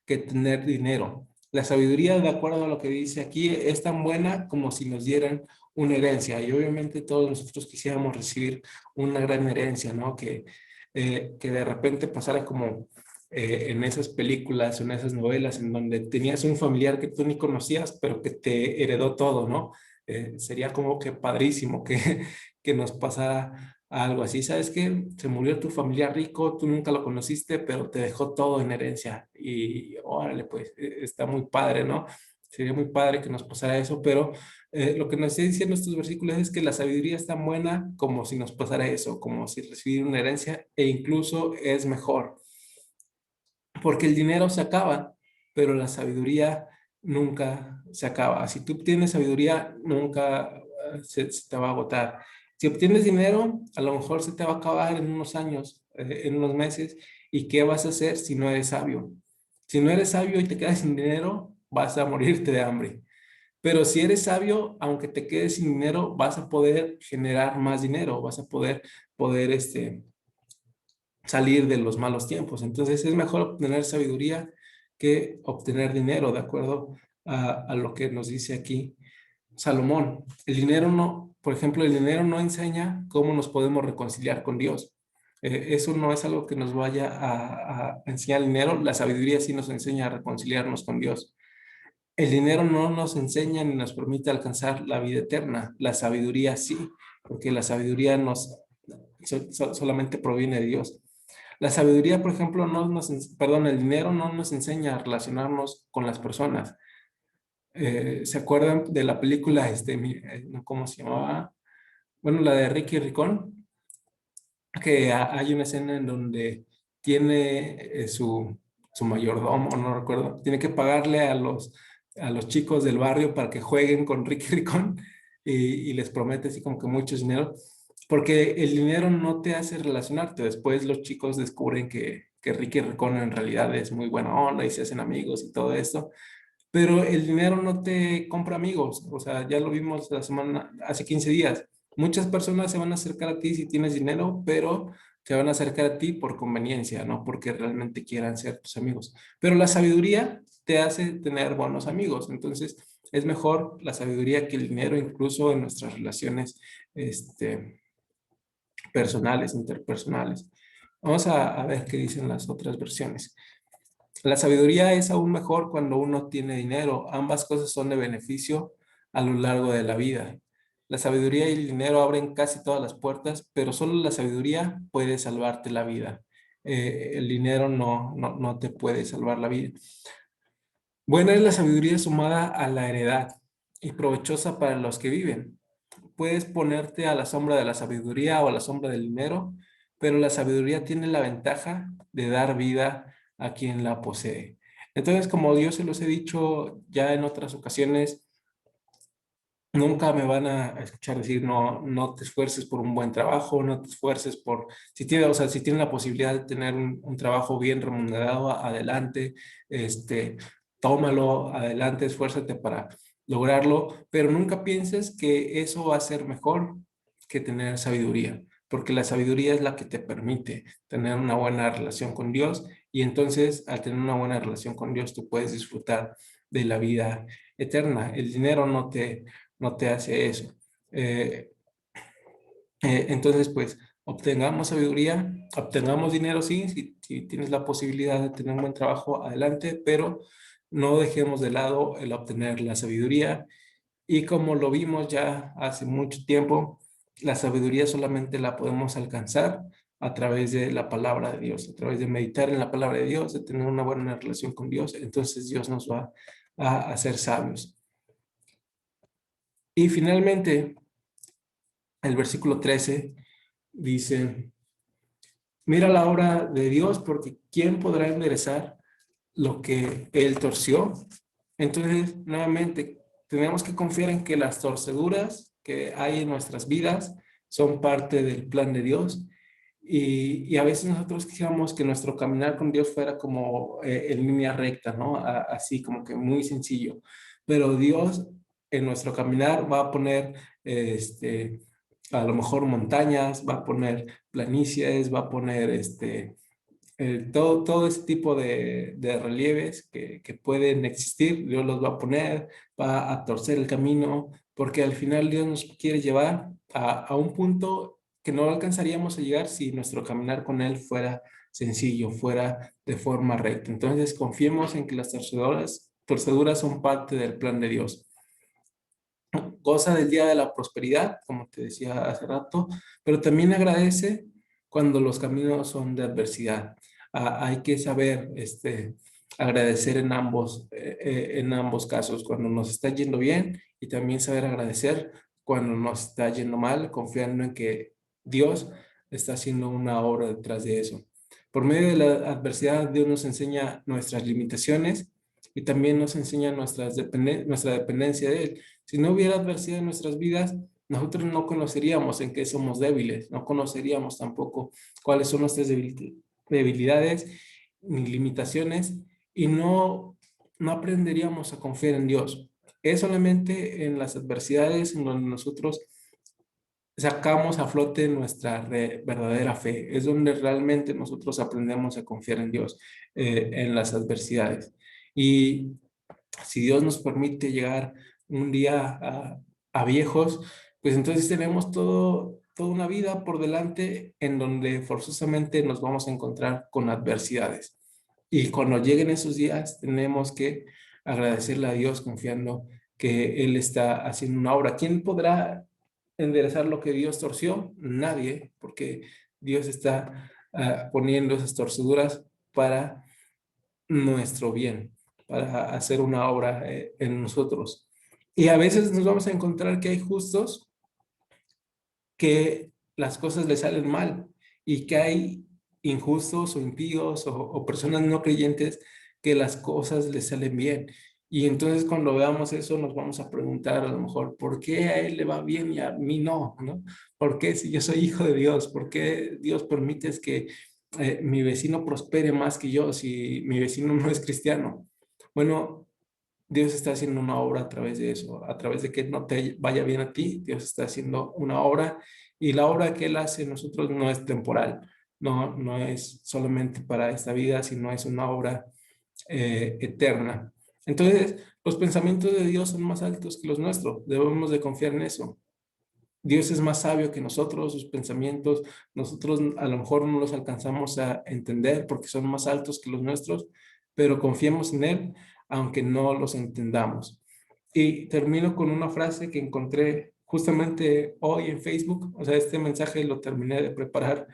que tener dinero. La sabiduría, de acuerdo a lo que dice aquí, es tan buena como si nos dieran una herencia. Y obviamente todos nosotros quisiéramos recibir una gran herencia, ¿no? Que de repente pasara como en esas películas o en esas novelas en donde tenías un familiar que tú ni conocías, pero que te heredó todo, ¿no? Sería como que padrísimo que nos pasara algo así. ¿Sabes qué? Se murió tu familiar rico, tú nunca lo conociste, pero te dejó todo en herencia. Y órale, pues está muy padre, ¿no? Sería muy padre que nos pasara eso, pero lo que nos está diciendo estos versículos es que la sabiduría es tan buena como si nos pasara eso, como si recibir una herencia, e incluso es mejor porque el dinero se acaba, pero la sabiduría nunca se acaba. Si tú obtienes sabiduría, nunca se te va a agotar. Si obtienes dinero, a lo mejor se te va a acabar en unos años, en unos meses. ¿Y qué vas a hacer si no eres sabio? Si no eres sabio y te quedas sin dinero, vas a morirte de hambre. Pero si eres sabio, aunque te quedes sin dinero, vas a poder generar más dinero, vas a poder salir de los malos tiempos. Entonces es mejor obtener sabiduría que obtener dinero, de acuerdo a lo que nos dice aquí Salomón. El dinero no, por ejemplo, el dinero no enseña cómo nos podemos reconciliar con Dios. Eso no es algo que nos vaya a enseñar el dinero. La sabiduría sí nos enseña a reconciliarnos con Dios. El dinero no nos enseña ni nos permite alcanzar la vida eterna. La sabiduría sí, porque la sabiduría solamente proviene de Dios. La sabiduría, por ejemplo, perdón, el dinero no nos enseña a relacionarnos con las personas. ¿Se acuerdan de la película, cómo se llamaba? Bueno, la de Ricky Ricón, que hay una escena en donde tiene su mayordomo, no recuerdo, tiene que pagarle a los chicos del barrio para que jueguen con Ricky Ricón y les promete así como que mucho dinero, porque el dinero no te hace relacionarte. Después los chicos descubren que Ricky Ricón en realidad es muy buena onda y se hacen amigos y todo esto, pero el dinero no te compra amigos. O sea, ya lo vimos hace 15 días. Muchas personas se van a acercar a ti si tienes dinero, pero se van a acercar a ti por conveniencia, no porque realmente quieran ser tus amigos. Pero la sabiduría te hace tener buenos amigos. Entonces, es mejor la sabiduría que el dinero, incluso en nuestras relaciones, personales, interpersonales. Vamos a ver qué dicen las otras versiones. La sabiduría es aún mejor cuando uno tiene dinero. Ambas cosas son de beneficio a lo largo de la vida. La sabiduría y el dinero abren casi todas las puertas, pero solo la sabiduría puede salvarte la vida. El dinero no te puede salvar la vida. Buena es la sabiduría sumada a la heredad y provechosa para los que viven. Puedes ponerte a la sombra de la sabiduría o a la sombra del dinero, pero la sabiduría tiene la ventaja de dar vida a quien la posee. Entonces, como yo se los he dicho ya en otras ocasiones, nunca me van a escuchar decir, no te esfuerces por un buen trabajo, no te esfuerces por, si tienes, o sea, si tienes la posibilidad de tener un trabajo bien remunerado, adelante, tómalo, adelante, esfuérzate para lograrlo, pero nunca pienses que eso va a ser mejor que tener sabiduría, porque la sabiduría es la que te permite tener una buena relación con Dios y entonces al tener una buena relación con Dios tú puedes disfrutar de la vida eterna. El dinero no te hace eso. Eh, entonces, pues, obtengamos sabiduría, obtengamos dinero, sí, si tienes la posibilidad de tener un buen trabajo, adelante, pero no dejemos de lado el obtener la sabiduría. Y como lo vimos ya hace mucho tiempo, la sabiduría solamente la podemos alcanzar a través de la palabra de Dios, a través de meditar en la palabra de Dios, de tener una buena relación con Dios. Entonces Dios nos va a hacer sabios. Y finalmente, el versículo 13 dice, mira la obra de Dios porque ¿quién podrá enderezar lo que Él torció? Entonces, nuevamente, tenemos que confiar en que las torceduras que hay en nuestras vidas son parte del plan de Dios. Y a veces nosotros quisiéramos que nuestro caminar con Dios fuera como en línea recta, ¿no? Así como que muy sencillo. Pero Dios en nuestro caminar va a poner, a lo mejor montañas, va a poner planicies, va a poner todo ese tipo de relieves que pueden existir, Dios los va a poner, va a torcer el camino, porque al final Dios nos quiere llevar a un punto que no alcanzaríamos a llegar si nuestro caminar con Él fuera sencillo, fuera de forma recta. Entonces confiemos en que las torceduras son parte del plan de Dios. Goza del día de la prosperidad, como te decía hace rato, pero también agradece cuando los caminos son de adversidad. Hay que saber agradecer en ambos casos, cuando nos está yendo bien y también saber agradecer cuando nos está yendo mal, confiando en que Dios está haciendo una obra detrás de eso. Por medio de la adversidad, Dios nos enseña nuestras limitaciones y también nos enseña nuestra dependencia de Él. Si no hubiera adversidad en nuestras vidas, nosotros no conoceríamos en qué somos débiles, no conoceríamos tampoco cuáles son nuestras debilidades ni limitaciones y no aprenderíamos a confiar en Dios. Es solamente en las adversidades en donde nosotros sacamos a flote nuestra verdadera fe. Es donde realmente nosotros aprendemos a confiar en Dios, en las adversidades. Y si Dios nos permite llegar un día a viejos, pues entonces tenemos toda una vida por delante en donde forzosamente nos vamos a encontrar con adversidades. Y cuando lleguen esos días, tenemos que agradecerle a Dios confiando que Él está haciendo una obra. ¿Quién podrá enderezar lo que Dios torció? Nadie, porque Dios está poniendo esas torceduras para nuestro bien, para hacer una obra en nosotros. Y a veces nos vamos a encontrar que hay justos que las cosas les salen mal y que hay injustos o impíos o personas no creyentes que las cosas les salen bien. Y entonces cuando veamos eso nos vamos a preguntar a lo mejor, ¿por qué a él le va bien y a mí no? ¿No? ¿Por qué si yo soy hijo de Dios? ¿Por qué Dios permite que mi vecino prospere más que yo si mi vecino no es cristiano? Bueno, Dios está haciendo una obra a través de eso, a través de que no te vaya bien a ti, Dios está haciendo una obra y la obra que Él hace en nosotros no es temporal, no es solamente para esta vida, sino es una obra eterna. Entonces, los pensamientos de Dios son más altos que los nuestros, debemos de confiar en eso. Dios es más sabio que nosotros, sus pensamientos, nosotros a lo mejor no los alcanzamos a entender porque son más altos que los nuestros, pero confiemos en Él, aunque no los entendamos. Y termino con una frase que encontré justamente hoy en Facebook. O sea, este mensaje lo terminé de preparar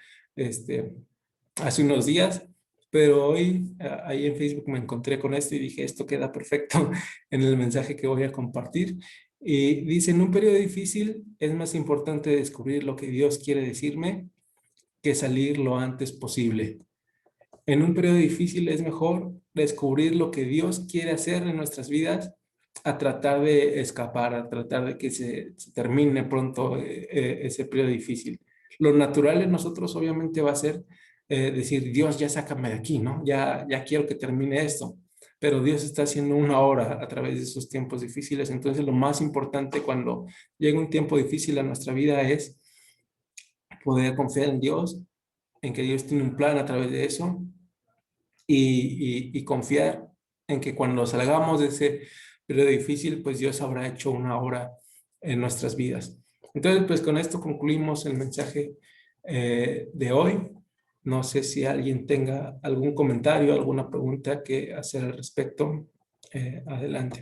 hace unos días, pero hoy ahí en Facebook me encontré con esto y dije, esto queda perfecto en el mensaje que voy a compartir. Y dice, en un periodo difícil es más importante descubrir lo que Dios quiere decirme que salir lo antes posible. En un periodo difícil es mejor descubrir lo que Dios quiere hacer en nuestras vidas a tratar de escapar, a tratar de que se termine pronto ese periodo difícil. Lo natural en nosotros obviamente va a ser decir, Dios, ya sácame de aquí, ¿no? Ya quiero que termine esto. Pero Dios está haciendo una obra a través de esos tiempos difíciles. Entonces lo más importante cuando llega un tiempo difícil a nuestra vida es poder confiar en Dios, en que Dios tiene un plan a través de eso y confiar en que cuando salgamos de ese periodo difícil, pues Dios habrá hecho una obra en nuestras vidas. Entonces, pues con esto concluimos el mensaje de hoy. No sé si alguien tenga algún comentario, alguna pregunta que hacer al respecto. Adelante.